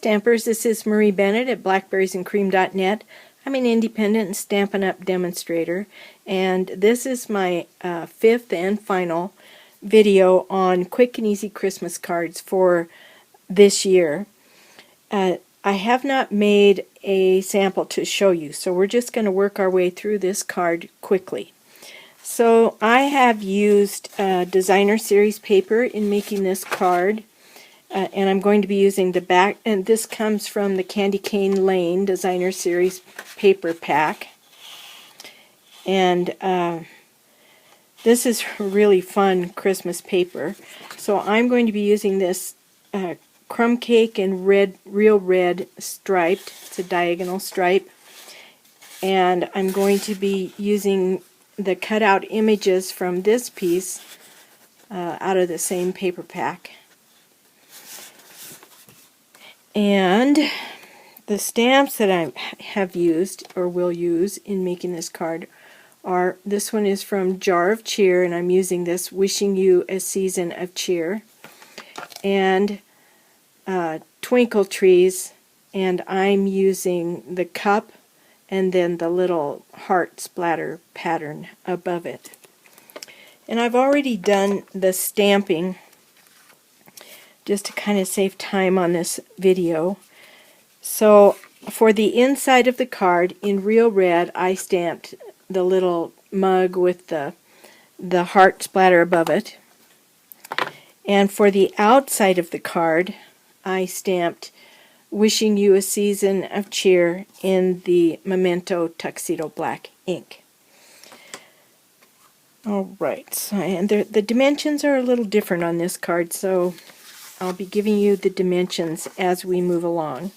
Stampers, this is Marie Bennett at blackberriesandcream.net. I'm an independent Stampin' Up! Demonstrator, and this is my fifth and final video on quick and easy Christmas cards for this year. I have not made a sample to show you, so we're just going to work our way through this card quickly. So I have used designer series paper in making this card. And I'm going to be using the back, and this comes from the Candy Cane Lane Designer Series paper pack. And this is really fun Christmas paper. So I'm going to be using this crumb cake in red, real red striped. It's a diagonal stripe. And I'm going to be using the cutout images from this piece out of the same paper pack. And the stamps that I have used or will use in making this card are, this one is from Jar of Cheer, and I'm using this Wishing You a Season of Cheer, and Twinkle Trees, and I'm using the cup and then the little heart splatter pattern above it. And I've already done the stamping just to kind of save time on this video. So for the inside of the card in real red, I stamped the little mug with the heart splatter above it. And for the outside of the card, I stamped Wishing You a Season of Cheer in the Memento Tuxedo Black ink. Alright, so, and the dimensions are a little different on this card, so I'll be giving you the dimensions as we move along.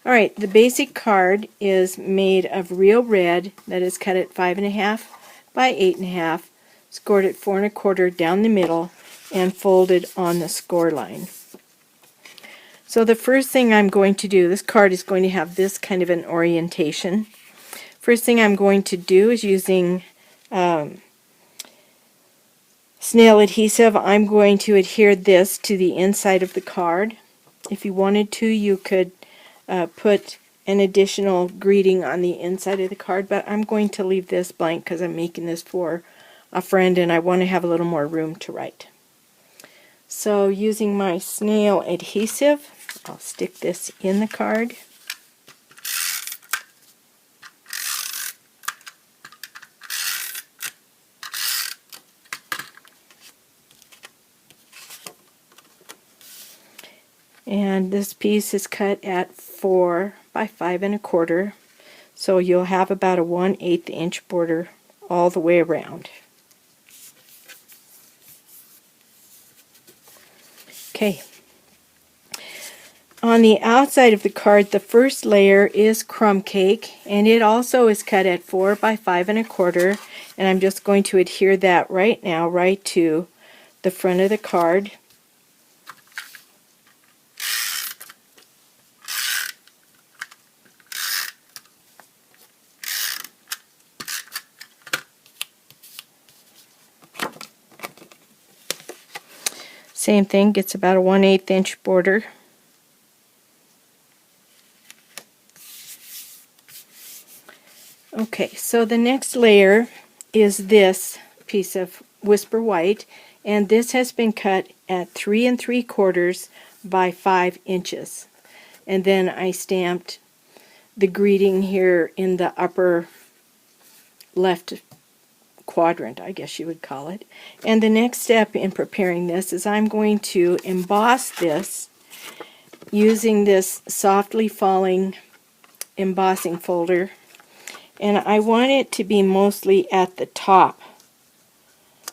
Alright, the basic card is made of real red that is cut at 5.5 by 8.5, scored at 4 1/4 down the middle, and folded on the score line. So the first thing I'm going to do, this card is going to have this kind of an orientation. First thing I'm going to do is using snail adhesive, I'm going to adhere this to the inside of the card. If you wanted to, you could put an additional greeting on the inside of the card, but I'm going to leave this blank because I'm making this for a friend and I want to have a little more room to write. So using my snail adhesive, I'll stick this in the card. And this piece is cut at 4 by 5 1/4, so you'll have about a 1/8 inch border all the way around. Okay. On the outside of the card, the first layer is crumb cake, and it also is cut at 4 by 5 1/4, and I'm just going to adhere that right now right to the front of the card. Same thing, gets about a 1/8 inch border. Okay, so the next layer is this piece of Whisper White, and this has been cut at 3 3/4 by 5 inches. And then I stamped the greeting here in the upper left quadrant, I guess you would call it. And the next step in preparing this is I'm going to emboss this using this softly falling embossing folder, and I want it to be mostly at the top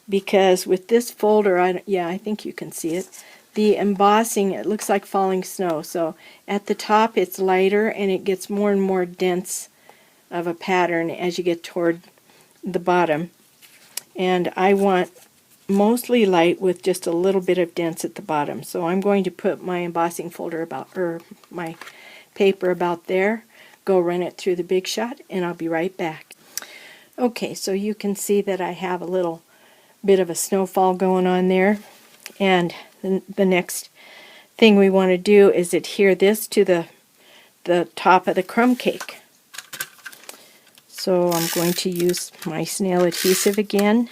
because with this folder, I think you can see it, the embossing, it looks like falling snow, so at the top it's lighter and it gets more and more dense of a pattern as you get toward the bottom. And I want mostly light with just a little bit of dense at the bottom. So I'm going to put my embossing folder about, or my paper about there, go run it through the Big Shot, and I'll be right back. Okay, so you can see that I have a little bit of a snowfall going on there, and the next thing we want to do is adhere this to the top of the crumb cake. So I'm going to use my snail adhesive again.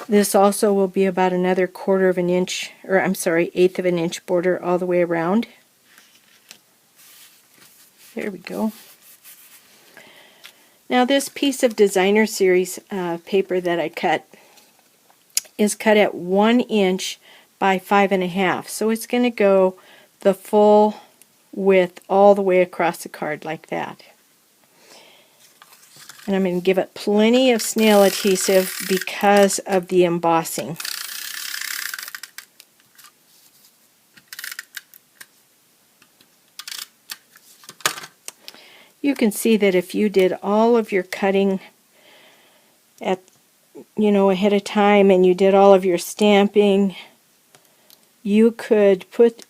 This also will be about another 1/4 of an inch, or I'm sorry, 1/8 of an inch border all the way around. There we go. Now this piece of designer series paper that I cut is cut at 1 inch by 5.5, so it's going to go the full width all the way across the card like that. And I'm going to give it plenty of snail adhesive because of the embossing. You can see that if you did all of your cutting at, ahead of time, and you did all of your stamping, you could put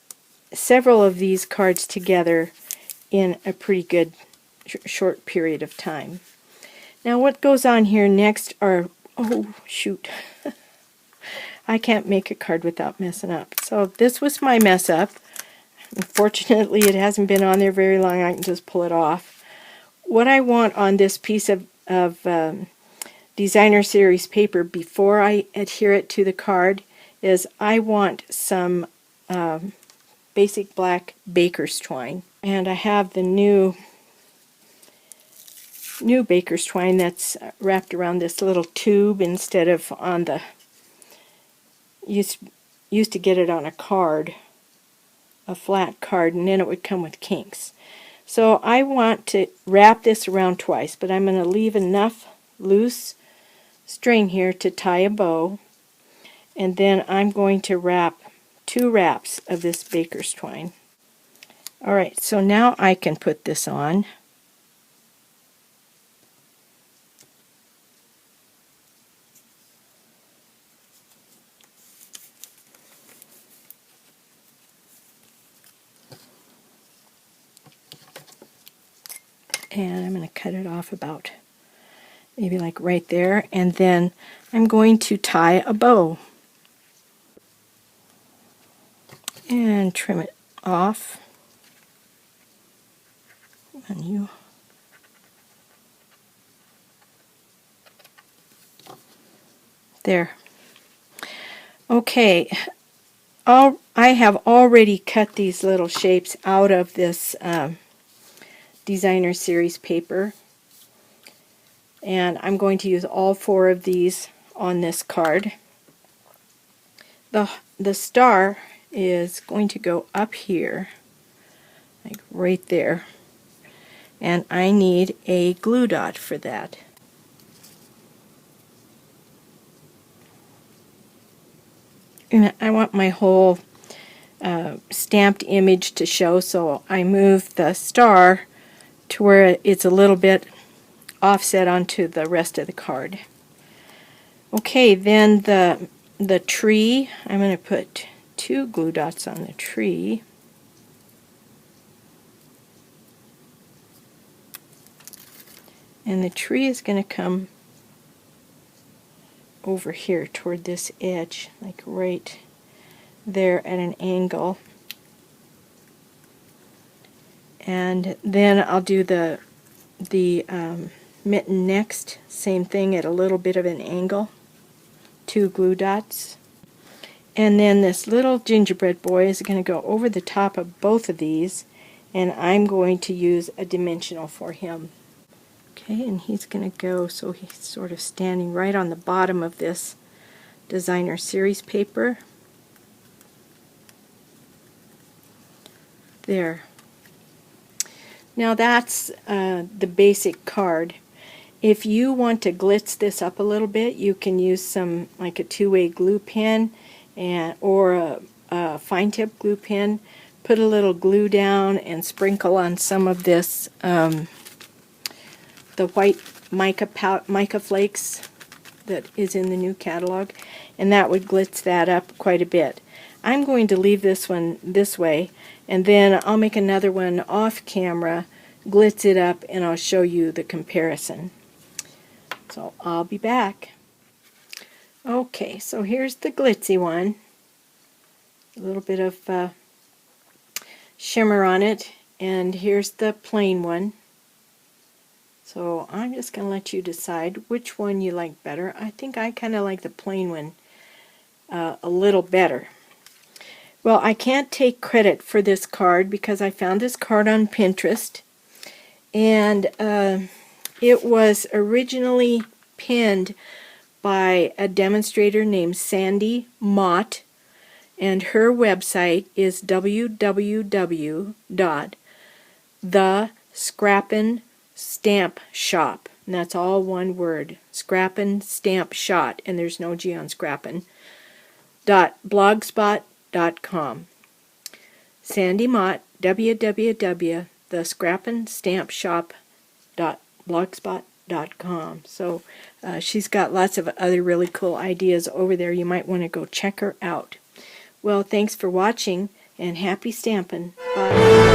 several of these cards together in a pretty good short period of time. Now what goes on here next are, oh shoot, I can't make a card without messing up. So this was my mess up. Unfortunately it hasn't been on there very long, I can just pull it off. What I want on this piece of designer series paper before I adhere it to the card is I want some basic black baker's twine. And I have the new baker's twine that's wrapped around this little tube instead of on the, used to get it on a card, a flat card, and then it would come with kinks. So I want to wrap this around twice, but I'm going to leave enough loose string here to tie a bow, and then I'm going to wrap 2 wraps of this baker's twine. Alright, so now I can put this on. And I'm going to cut it off about maybe like right there, and then I'm going to tie a bow and trim it off. And you there. Okay, I have already cut these little shapes out of this designer series paper, and I'm going to use all 4 of these on this card. The star is going to go up here, like right there, and I need a glue dot for that. And I want my whole stamped image to show, so I move the star to where it's a little bit offset onto the rest of the card. Okay, then the tree, I'm going to put 2 glue dots on the tree. And the tree is going to come over here toward this edge, like right there at an angle. And then I'll do the mitten next, same thing at a little bit of an angle, 2 glue dots. And then this little gingerbread boy is going to go over the top of both of these, and I'm going to use a dimensional for him. Okay, and he's going to go so he's sort of standing right on the bottom of this designer series paper. There. Now that's the basic card. If you want to glitz this up a little bit, you can use some, like a 2-way glue pen or a fine tip glue pen. Put a little glue down and sprinkle on some of this the white mica flakes that is in the new catalog, and that would glitz that up quite a bit. I'm going to leave this one this way, and then I'll make another one off camera glitz it up and I'll show you the comparison. So I'll be back. Okay, so here's the glitzy one. A little bit of shimmer on it, and here's the plain one. So I'm just going to let you decide which one you like better. I think I kind of like the plain one a little better. Well, I can't take credit for this card because I found this card on Pinterest, and it was originally pinned by a demonstrator named Sandy Mott, and her website is www.thescrappin'Stamp.shop, and that's all one word, Scrappin' Stamp Shot, and there's no G on Scrappin', .blogspot.com. Sandy Mott, www.thescrappin'Stampshop.blogspot.com. So she's got lots of other really cool ideas over there. You might want to go check her out. Well, thanks for watching, and happy stamping. Bye.